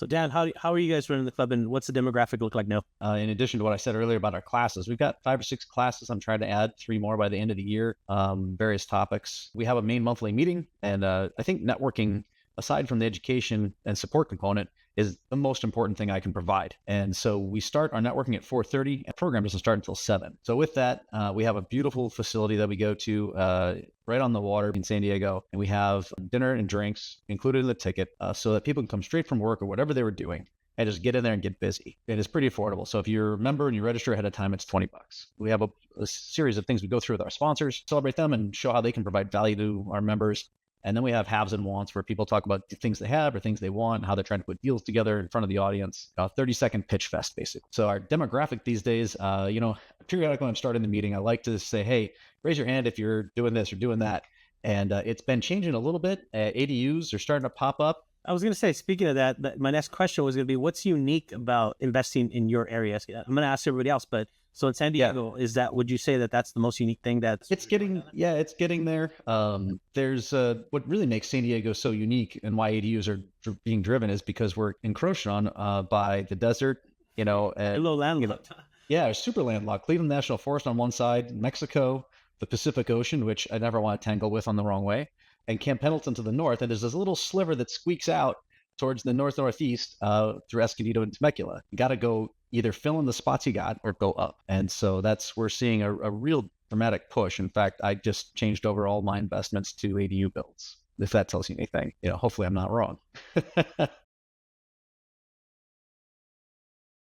So Dan, how are you guys running the club, and what's the demographic look like now? In addition to what I said earlier about our classes, we've got 5 or 6 classes. I'm trying to add 3 more by the end of the year, various topics. We have a main monthly meeting, and I think networking, aside from the education and support component, is the most important thing I can provide. And so we start our networking at 4:30, and the program doesn't start until 7. So with that, we have a beautiful facility that we go to right on the water in San Diego, and we have dinner and drinks included in the ticket so that people can come straight from work or whatever they were doing and just get in there and get busy. It is pretty affordable. So if you're a member and you register ahead of time, it's $20. We have a series of things we go through with our sponsors, celebrate them, and show how they can provide value to our members. And then we have haves and wants, where people talk about the things they have or things they want, how they're trying to put deals together in front of the audience. 30-second pitch fest, basically. So our demographic these days, periodically when I'm starting the meeting, I like to say, hey, raise your hand if you're doing this or doing that. And it's been changing a little bit. ADUs are starting to pop up. I was going to say, speaking of that, my next question was going to be, what's unique about investing in your area? I'm going to ask everybody else, but so in San Diego, would you say that that's the most unique thing it's getting there. There's what really makes San Diego so unique and why ADUs are being driven is because we're encroached on by the desert, and a little landlocked. Yeah, super landlocked. Cleveland National Forest on one side, Mexico, the Pacific Ocean, which I never want to tangle with on the wrong way, and Camp Pendleton to the north. And there's this little sliver that squeaks out towards the northeast through Escondido and Temecula. You got to go either fill in the spots you got or go up. And so we're seeing a real dramatic push. In fact, I just changed over all my investments to ADU builds, if that tells you anything. Hopefully I'm not wrong.